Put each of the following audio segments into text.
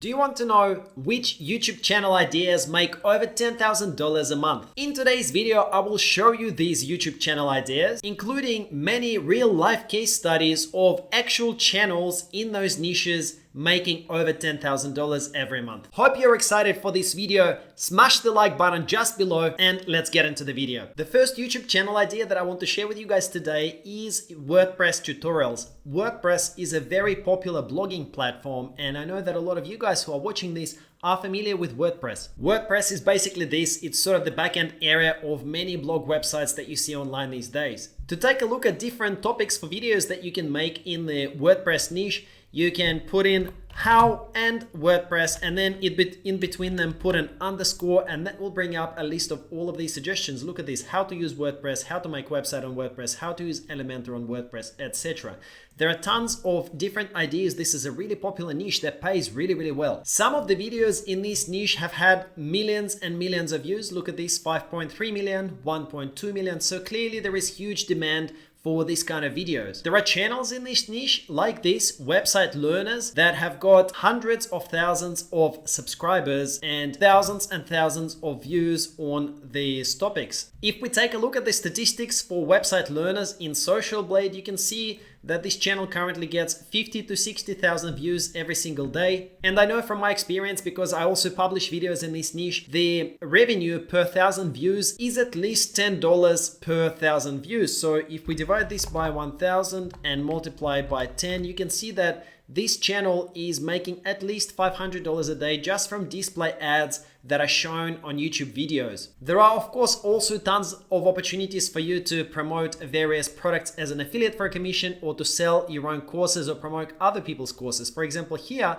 Do you want to know which YouTube channel ideas make over $10,000 a month? In today's video, I will show you these YouTube channel ideas, including many real-life case studies of actual channels in those niches making over $10,000 every month. Hope you're excited for this video. Smash the like button just below and let's get into the video. The first YouTube channel idea that I want to share with you guys today is WordPress tutorials. WordPress is a very popular blogging platform, and I know that a lot of you guys who are watching this are familiar with WordPress. WordPress is basically this. It's sort of the backend area of many blog websites that you see online these days. To take a look at different topics for videos that you can make in the WordPress niche, you can put in how and WordPress, and then in between them put an underscore, and that will bring up a list of all of these suggestions. Look at this: how to use WordPress, how to make website on WordPress, how to use Elementor on WordPress, etc. There are tons of different ideas. This is a really popular niche that pays really well. Some of the videos in this niche have had millions and millions of views. Look at this: 5.3 million, 1.2 million. So clearly there is huge demand for this kind of videos. There are channels in this niche like this, website learners, that have got hundreds of thousands of subscribers and thousands of views on these topics. If we take a look at the statistics for website learners in Social Blade, you can see that this channel currently gets 50 to 60,000 views every single day. And I know from my experience, because I also publish videos in this niche, the revenue per 1,000 views is at least $10 per 1,000 views. So if we divide this by 1,000 and multiply by 10, you can see that this channel is making at least $500 a day just from display ads that are shown on YouTube videos. There are of course also tons of opportunities for you to promote various products as an affiliate for a commission, or to sell your own courses or promote other people's courses. For example, here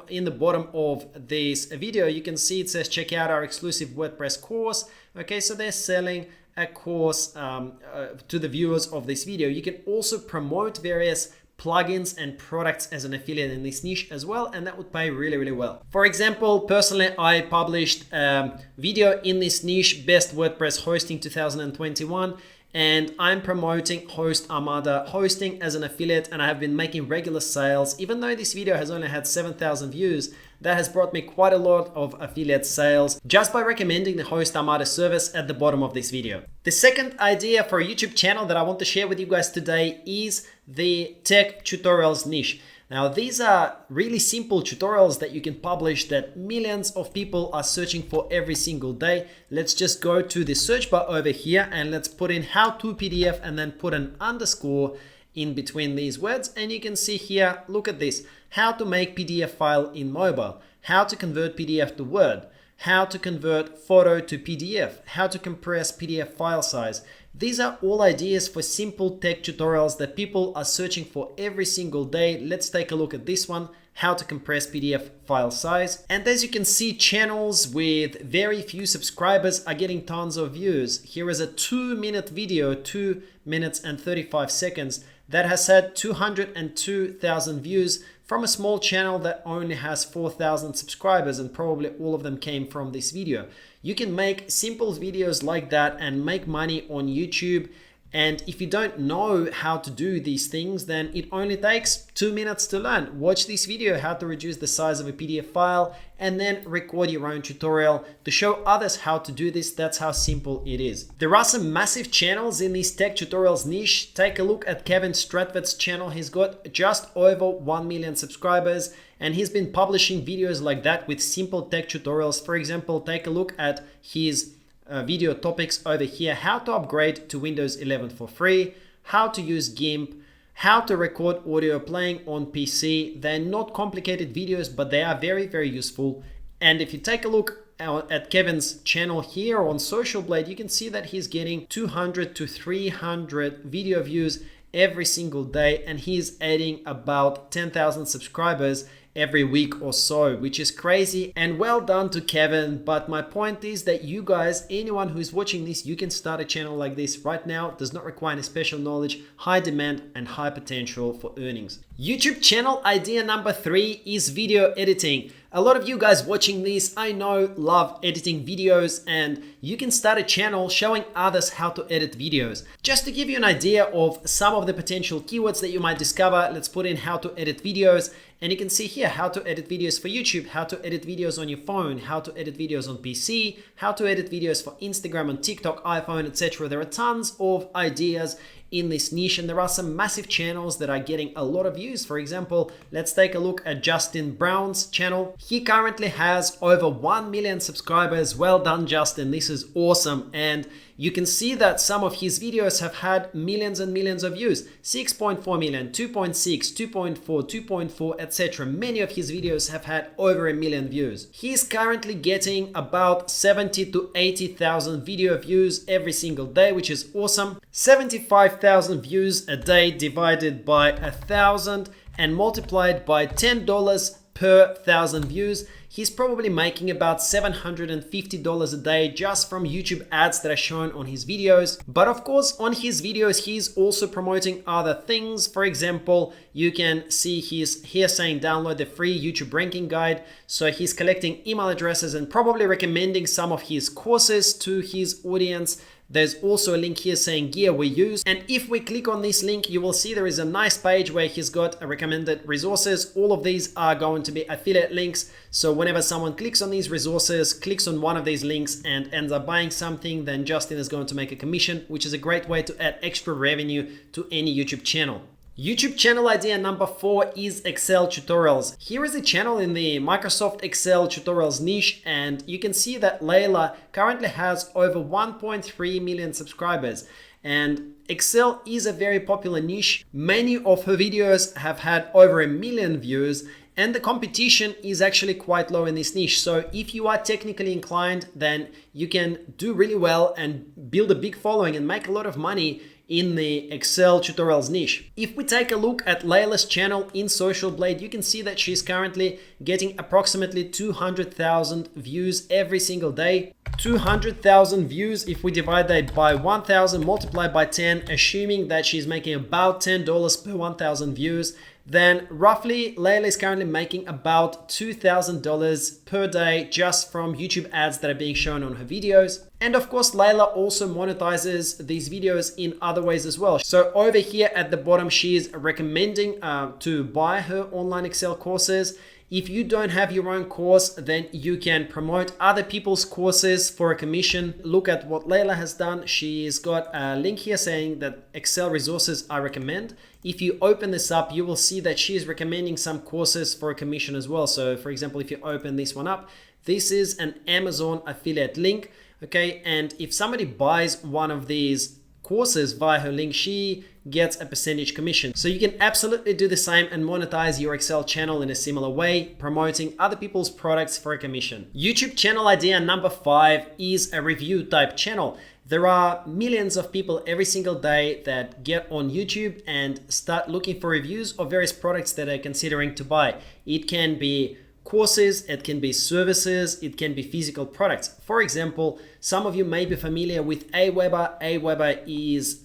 in the bottom of this video, you can see it says check out our exclusive WordPress course. Okay, so they're selling a course to the viewers of this video. You can also promote various plugins and products as an affiliate in this niche as well, and that would pay really well. For example, personally, I published a video in this niche, Best WordPress Hosting 2021, and I'm promoting Host Armada hosting as an affiliate, and I have been making regular sales. Even though this video has only had 7,000 views, that has brought me quite a lot of affiliate sales just by recommending the Host Armada service at the bottom of this video. The second idea for a YouTube channel that I want to share with you guys today is the tech tutorials niche. Now, these are really simple tutorials that you can publish that millions of people are searching for every single day. Let's just go to the search bar over here and let's put in how to PDF and then put an underscore in between these words. And you can see here, look at this: how to make PDF file in mobile, how to convert PDF to Word, how to convert photo to PDF, how to compress PDF file size. These are all ideas for simple tech tutorials that people are searching for every single day. Let's take a look at this one: how to compress PDF file size. And as you can see, channels with very few subscribers are getting tons of views. Here is a 2-minute video, 2 minutes and 35 seconds, that has had 202,000 views from a small channel that only has 4,000 subscribers, and probably all of them came from this video. You can make simple videos like that and make money on YouTube. And if you don't know how to do these things, then it only takes 2 minutes to learn. Watch this video, how to reduce the size of a PDF file, and then record your own tutorial to show others how to do this. That's how simple it is. There are some massive channels in this tech tutorials niche. Take a look at Kevin Stratford's channel. He's got just over 1 million subscribers, and he's been publishing videos like that with simple tech tutorials. For example, take a look at his video topics over here: how to upgrade to Windows 11 for free, how to use GIMP, how to record audio playing on PC. They're not complicated videos, but they are very useful. And if you take a look at Kevin's channel here on Social Blade, you can see that he's getting 200 to 300 video views every single day, and he's adding about 10,000 subscribers every week or so, which is crazy. And well done to Kevin. But my point is that you guys, anyone who is watching this, you can start a channel like this right now. It does not require any special knowledge, high demand and high potential for earnings. YouTube channel idea number 3 is video editing. A lot of you guys watching this, I know, love editing videos, and you can start a channel showing others how to edit videos. Just to give you an idea of some of the potential keywords that you might discover, let's put in how to edit videos, And you can see here how to edit videos for YouTube, how to edit videos on your phone, how to edit videos on PC, how to edit videos for Instagram and TikTok, iPhone, etc. There are tons of ideas in this niche, and there are some massive channels that are getting a lot of views. For example, let's take a look at Justin Brown's channel. He currently has over 1 million subscribers. Well done, Justin. This is awesome. And you can see that some of his videos have had millions and millions of views. 6.4 million, 2.6, 2.4, 2.4, etc. Many of his videos have had over 1 million views. He's currently getting about 70 to 80,000 video views every single day, which is awesome. 75,000 views a day divided by 1,000 and multiplied by $10 per 1,000 views. He's probably making about $750 a day just from YouTube ads that are shown on his videos. But of course, on his videos, he's also promoting other things. For example, you can see he's here saying download the free YouTube ranking guide. So he's collecting email addresses and probably recommending some of his courses to his audience. There's also a link here saying gear we use. And if we click on this link, you will see there is a nice page where he's got a recommended resources. All of these are going to be affiliate links. So whenever someone clicks on these resources, clicks on one of these links and ends up buying something, then Justin is going to make a commission, which is a great way to add extra revenue to any YouTube channel. YouTube channel idea number 4 is Excel tutorials. Here is a channel in the Microsoft Excel tutorials niche, and you can see that Layla currently has over 1.3 million subscribers. And Excel is a very popular niche. Many of her videos have had over 1 million views, and the competition is actually quite low in this niche. So if you are technically inclined, then you can do really well and build a big following and make a lot of money in the Excel tutorials niche. If we take a look at Layla's channel in Social Blade, you can see that she's currently getting approximately 200,000 views every single day. 200,000 views, if we divide that by 1,000 multiplied by 10, assuming that she's making about $10 per 1,000 views, then roughly Layla is currently making about $2,000 per day just from YouTube ads that are being shown on her videos. And of course, Layla also monetizes these videos in other ways as well. So over here at the bottom, she is recommending to buy her online Excel courses. If you don't have your own course, then you can promote other people's courses for a commission. Look at what Layla has done. She's got a link here saying that Excel resources I recommend. If you open this up, you will see that she is recommending some courses for a commission as well. So for example, if you open this one up, this is an Amazon affiliate link. Okay, and if somebody buys one of these courses via her link, she gets a percentage commission. So you can absolutely do the same and monetize your Excel channel in a similar way, promoting other people's products for a commission. YouTube channel idea number 5 is a review type channel. There are millions of people every single day that get on YouTube and start looking for reviews of various products that they're considering to buy. It can be courses, it can be services, it can be physical products. For example, some of you may be familiar with Aweber. Aweber is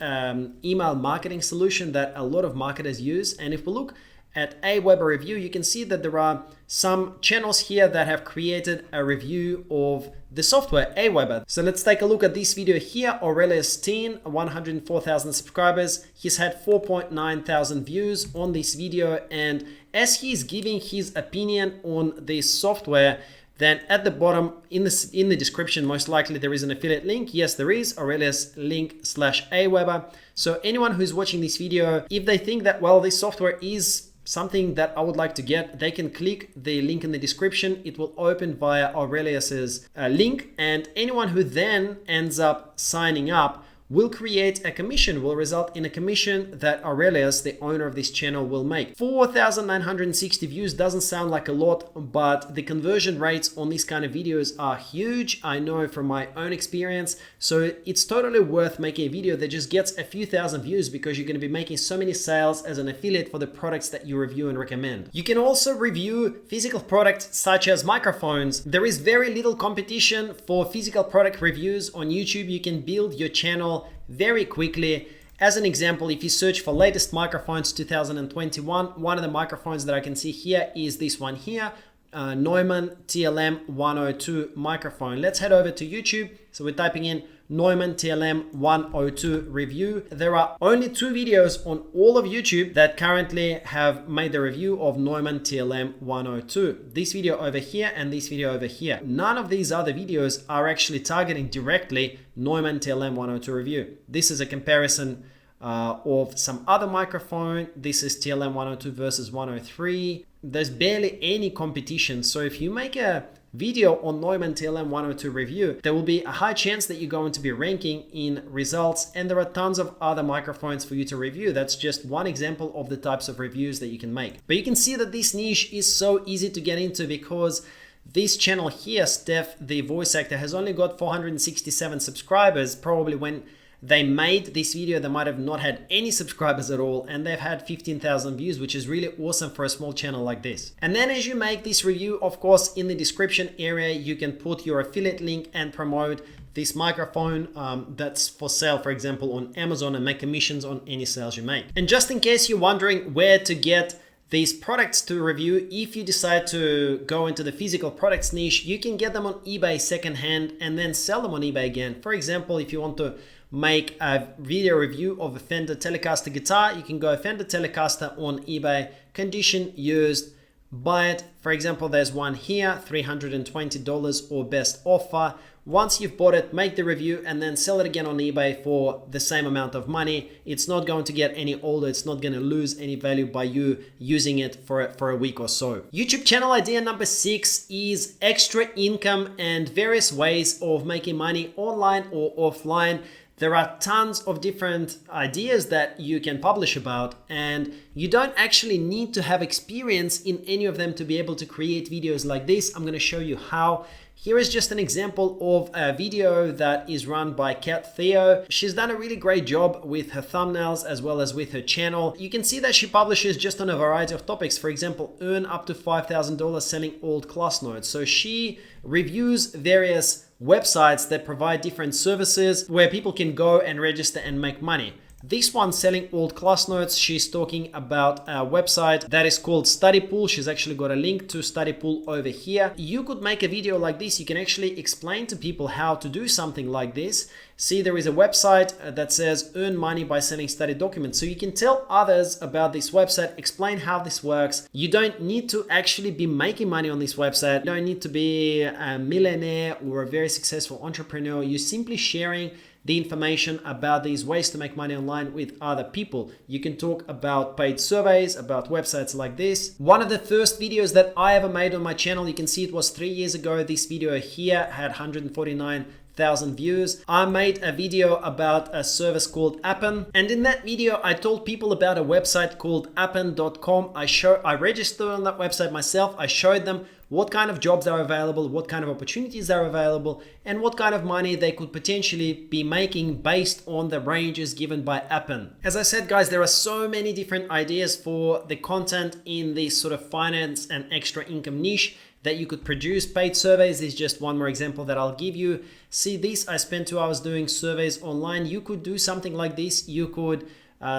email marketing solution that a lot of marketers use. And if we look at Aweber review, you can see that there are some channels here that have created a review of the software Aweber. So let's take a look at this video here. Aurelius Teen, 104,000 subscribers. He's had 4.9 thousand views on this video. And as he's giving his opinion on this software, then at the bottom in the description, most likely there is an affiliate link. Yes, there is Aurelius link/Aweber. So anyone who's watching this video, if they think that, well, this software is something that I would like to get, they can click the link in the description. It will open via Aurelius's link, and anyone who then ends up signing up will create a commission, will result in a commission that Aurelius, the owner of this channel, will make. 4,960 views doesn't sound like a lot, but the conversion rates on these kind of videos are huge. I know from my own experience. So it's totally worth making a video that just gets a few thousand views because you're going to be making so many sales as an affiliate for the products that you review and recommend. You can also review physical products such as microphones. There is very little competition for physical product reviews on YouTube. You can build your channel very quickly. As an example, if you search for latest microphones 2021, one of the microphones that I can see here is this one here, Neumann TLM 102 microphone. Let's head over to YouTube. So we're typing in Neumann TLM 102 review. There are only 2 videos on all of YouTube that currently have made the review of Neumann TLM 102. This video over here and this video over here. None of these other videos are actually targeting directly Neumann TLM 102 review. This is a comparison of some other microphone. This is TLM 102 versus 103. There's barely any competition. So if you make a video on Neumann TLM 102 review, there will be a high chance that you're going to be ranking in results, and there are tons of other microphones for you to review. That's just one example of the types of reviews that you can make. But you can see that this niche is so easy to get into because this channel here, Steph, the voice actor, has only got 467 subscribers. Probably when they made this video, they might have not had any subscribers at all, and they've had 15,000 views, which is really awesome for a small channel like this. And then as you make this review, of course, in the description area, you can put your affiliate link and promote this microphone that's for sale, for example, on Amazon, and make commissions on any sales you make. And just in case you're wondering where to get these products to review, if you decide to go into the physical products niche, you can get them on eBay secondhand and then sell them on eBay again. For example, if you want to make a video review of a Fender Telecaster guitar, you can go Fender Telecaster on eBay, condition used, buy it. For example, there's one here, $320 or best offer. Once you've bought it, make the review and then sell it again on eBay for the same amount of money. It's not going to get any older. It's not going to lose any value by you using it for a week or so. YouTube channel idea number 6 is extra income and various ways of making money online or offline. There are tons of different ideas that you can publish about, and you don't actually need to have experience in any of them to be able to create videos like this. I'm going to show you how. Here is just an example of a video that is run by Kat Theo. She's done a really great job with her thumbnails as well as with her channel. You can see that she publishes just on a variety of topics. For example, earn up to $5,000 selling old class notes. So she reviews various websites that provide different services where people can go and register and make money. This one, selling old class notes, she's talking about a website that is called Study Pool. She's actually got a link to Study Pool over here. You could make a video like this. You can actually explain to people how to do something like this. See, there is a website that says earn money by selling study documents. So you can tell others about this website, explain how this works. You don't need to actually be making money on this website. You don't need to be a millionaire or a very successful entrepreneur. You're simply sharing the information about these ways to make money online with other people. You can talk about paid surveys, about websites like this. One of the first videos that I ever made on my channel, you can see it was 3 years ago. This video here had 149,000 views. I made a video about a service called Appen, and in that video I told people about a website called appen.com. I registered on that website myself. I showed them what kind of jobs are available, what kind of opportunities are available, and what kind of money they could potentially be making based on the ranges given by Appen. As I said, guys, there are so many different ideas for the content in this sort of finance and extra income niche that you could produce. Paid surveys is just one more example that I'll give you. See this, I spent 2 hours doing surveys online. You could do something like this. You could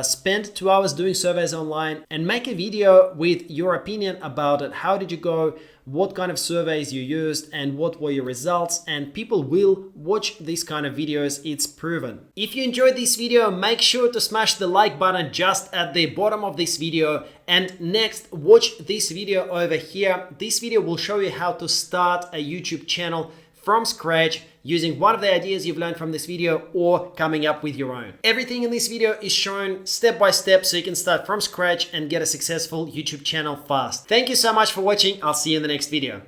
spend 2 hours doing surveys online and make a video with your opinion about it. How did you go? What kind of surveys you used and what were your results? And people will watch these kind of videos. It's proven. If you enjoyed this video, make sure to smash the like button just at the bottom of this video. And next, watch this video over here. This video will show you how to start a YouTube channel from scratch using one of the ideas you've learned from this video or coming up with your own. Everything in this video is shown step by step so you can start from scratch and get a successful YouTube channel fast. Thank you so much for watching. I'll see you in the next video.